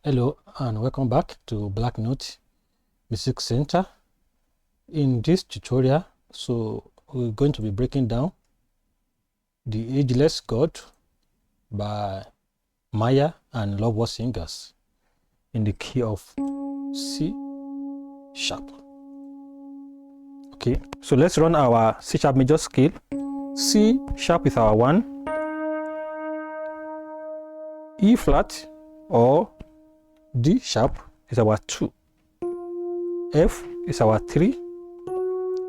Hello and welcome back to Black Note Music Center. In this tutorial, we're going to be breaking down the Ageless chord by Maya and LoveworldSingers in the key of C sharp. Okay, so let's run our C sharp major scale. C sharp is our 1, E flat or D sharp is our 2, F is our 3,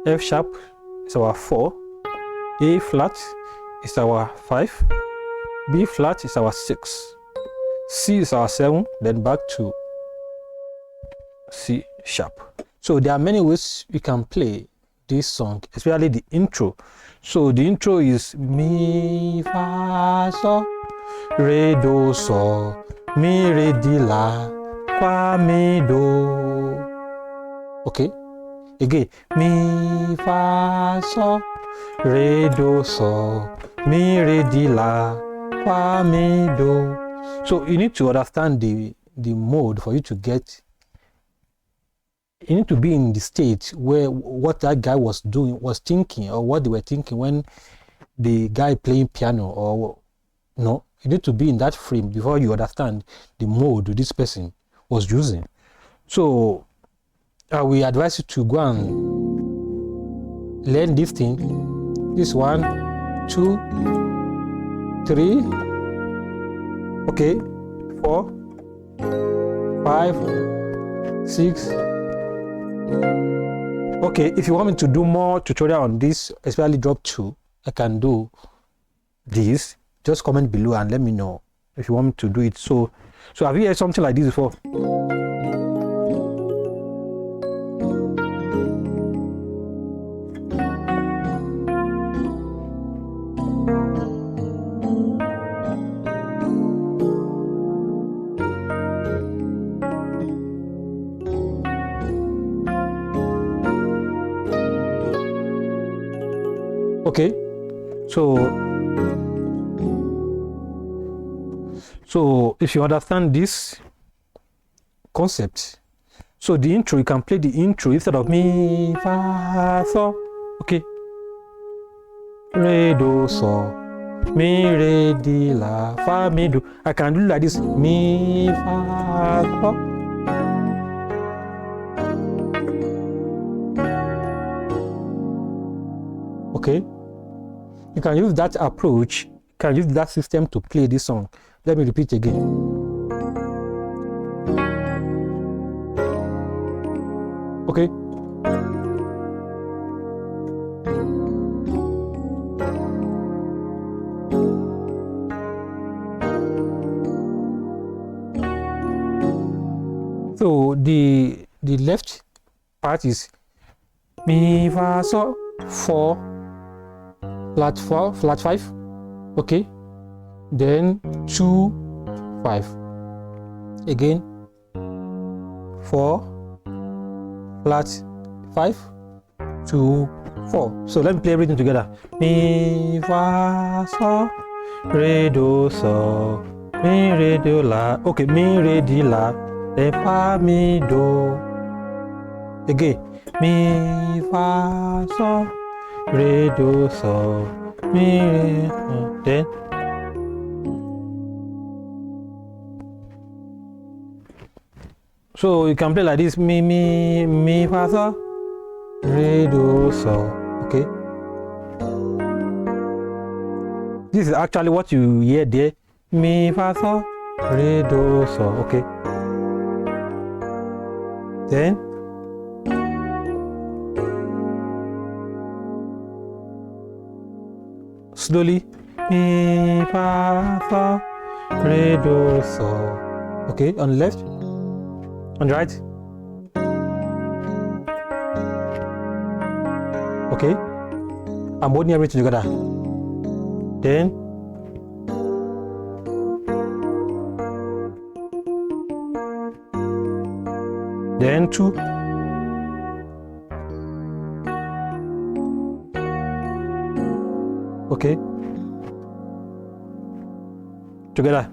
F sharp is our 4, A flat is our 5, B flat is our 6, C is our 7, then back to C sharp. So there are many ways you can play this song, especially the intro. So the intro is mi fa so re do so mi re di la fa mi do. Okay, again, mi fa so re do so mi re di la fa mi do. So you need to understand the mode for you to get. You need to be in the state where what that guy was thinking, or what they were thinking when the guy playing piano, or no, you need to be in that frame before you understand the mode this person was using. So we advise you to go and learn this thing. This 1, 2, 3, okay, 4, 5, 6. Okay, if you want me to do more tutorial on this, especially drop 2, I can do this. Just comment below and let me know if you want me to do it. So have you heard something like this before? Okay, so if you understand this concept, so the intro, you can play the intro instead of mi fa so. Okay, re do so mi re di la fa mi do. I can do like this, mi fa so. Okay, you can use that approach, you can use that system to play this song. Let me repeat again. Okay. So the left part is mi fa so 4 flat 4 flat 5. Okay, then 2 5 again, 4 flat 5 2 4. So let me play everything together. Mi fa so re do so mi re do la. Okay, mi re di la then fa mi do. Again, mi fa so re do so mi re, then so you can play like this, mi fa so re do so. Okay, this is actually what you hear there, mi fa so re do so. Okay, then slowly, mi fa so re do so. Okay, on the left, on the right. Okay, I'm holding everything together. Then then 2. Okay, together.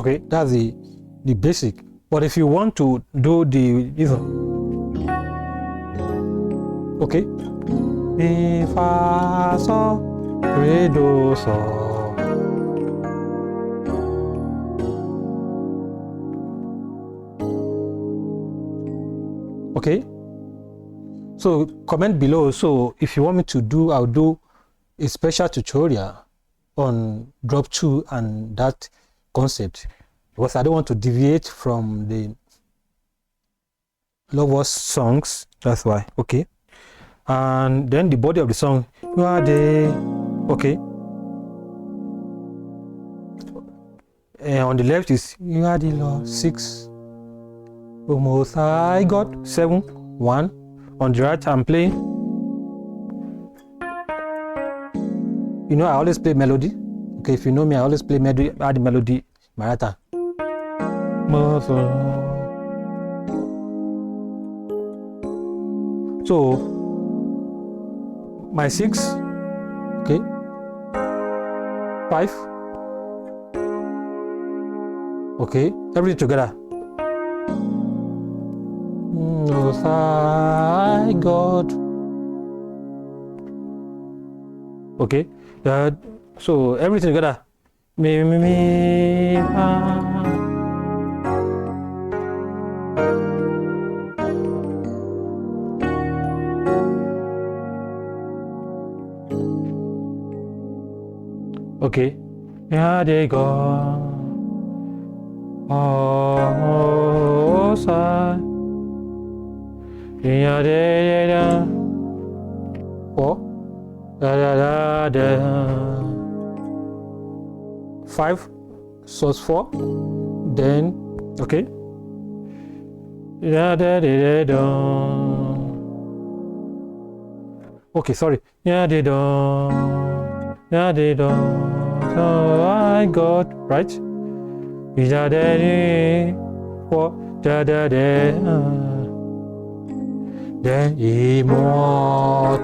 Okay, that's the basic. But if you want to do the okay, mi fa so re do so. Okay, so comment below. So if you want me to do, I'll do a special tutorial on drop 2 and that concept, because I don't want to deviate from the Loveworld songs. That's why. Okay, and then the body of the song, you are the okay, and on the left is you are the Lord 6, almost high God 7 1. On the right I'm playing, you know, I always play melody. Okay, if you know me, I always play melody, add the melody my right hand. So my 6, okay, 5, okay, everything together. Most High God. Okay, so everything together. Me, okay, yeah, they go. Oh, side. Yeah, they da. Oh, da. 5, source 4. Then, okay. Yeah, da. Okay, sorry. Yeah, they don't. Yeah, they don't. So I got right. Yeah, daddy. What? Da. Then immortal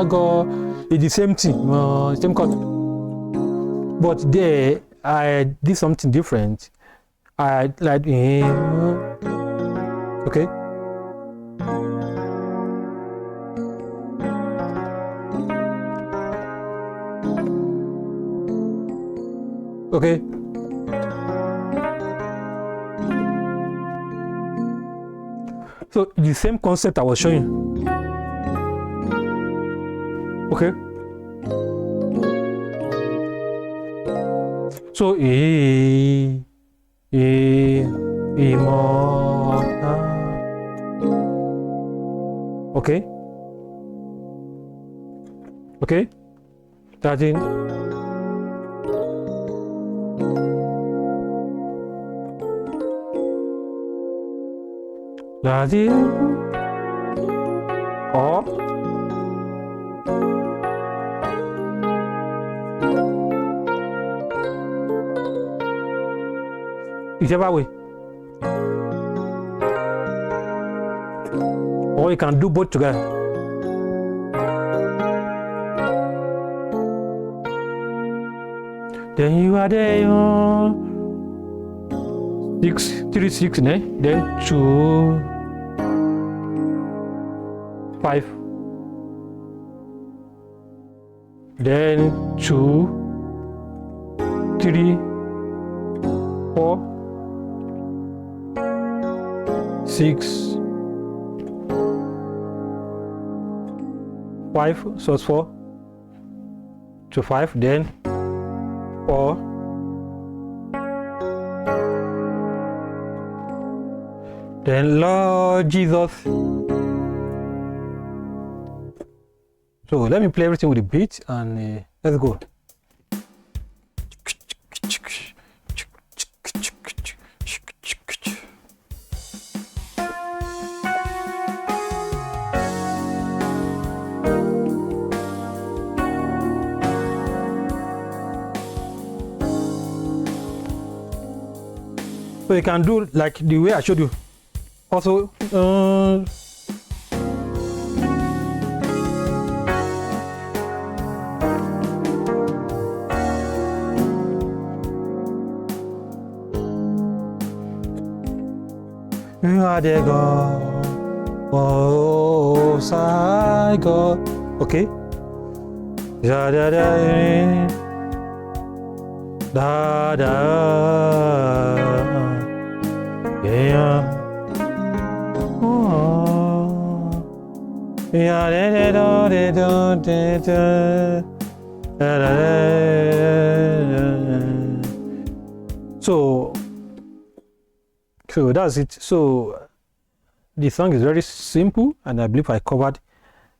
God. It's the same thing, same chord. But there, I did something different. I like okay. Okay. So the same concept I was showing. Okay. So immortal. Okay. Okay. That's it. That's it. Or whichever way. Or you can do both together. Then you are there, 6, 3, 6, then 2, 5, then 2, 3, 4, 6, 5, so it's 4 to 5, then 4, then Lord Jesus. So let me play everything with the beat and let's go. So you can do like the way I showed you. Also, Adego, oh, sai go. Okay. Da da da da da. Yeah. Oh. Yeah. Da da da da da da. Da da da. So that's it. So the song is very simple, and I believe I covered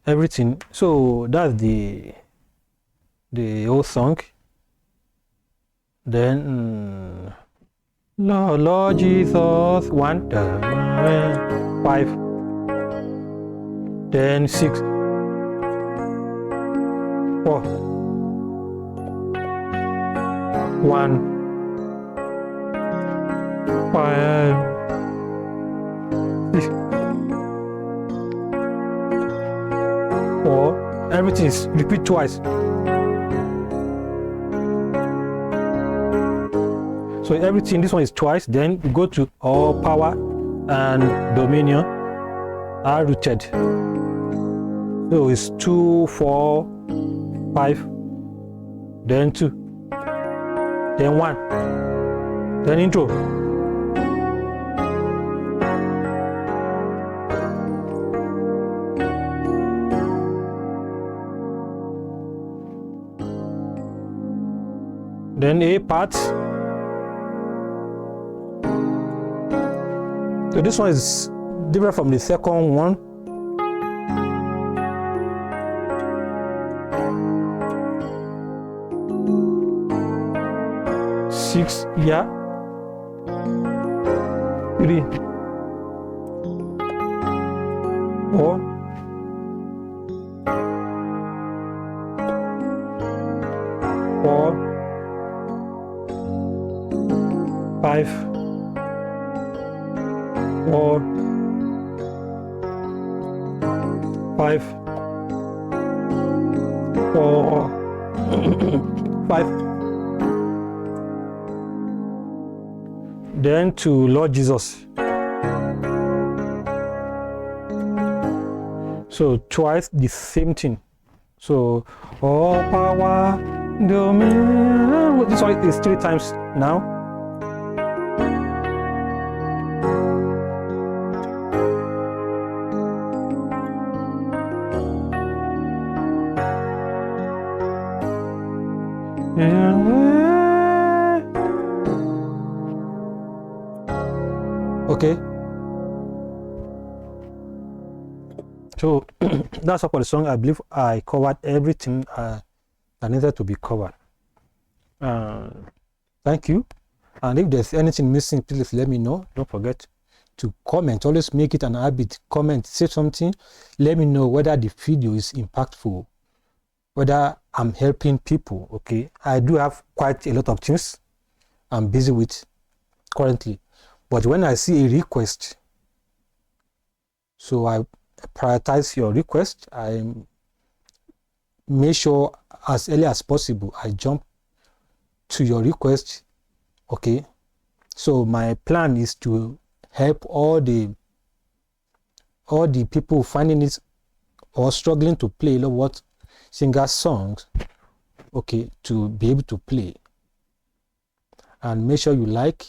everything. So that's the whole song. Then Lord Jesus 1 5, then 6 4 1 5 6 4. Everything is repeat twice. So everything, this one is twice. Then we go to all power and dominion are rooted. So it's 2 4 5, then 2, then 1, then intro. Then A part. So this one is different from the second one. Six, yeah. 3 4 4 5 4 5 4 5. Then to Lord Jesus. So twice the same thing. So all power, dominion. This one is 3 times now. Okay. So that's all for the song. I believe I covered everything that needed to be covered. Thank you. And if there's anything missing, please let me know. Don't forget to comment. Always make it an habit. Comment, say something. Let me know whether the video is impactful, whether I'm helping people. Okay, I do have quite a lot of things I'm busy with currently, but when I see a request, so I prioritize your request. I make sure as early as possible I jump to your request. Okay, so my plan is to help all the people finding it or struggling to play LoveworldSingers songs, okay, to be able to play. And make sure you like,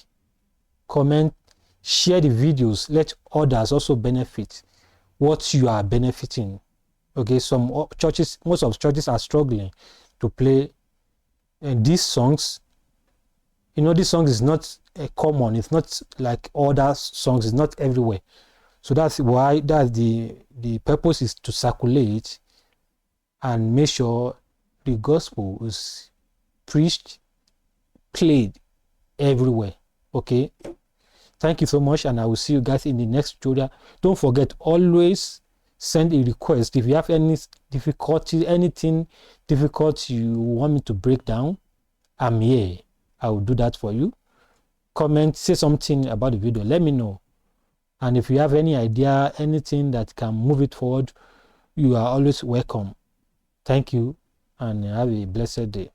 comment, share the videos. Let others also benefit what you are benefiting. Okay, some churches, most of churches are struggling to play these songs. You know, this song is not common. It's not like other songs. It's not everywhere. So that's why the purpose is to circulate and make sure the gospel is preached, played everywhere. Okay, thank you so much, and I will see you guys in the next tutorial. Don't forget, always send a request if you have any difficulty, anything difficult you want me to break down. I'm here. I will do that for you. Comment, say something about the video, let me know. And if you have any idea, anything that can move it forward, you are always welcome. Thank you, and have a blessed day.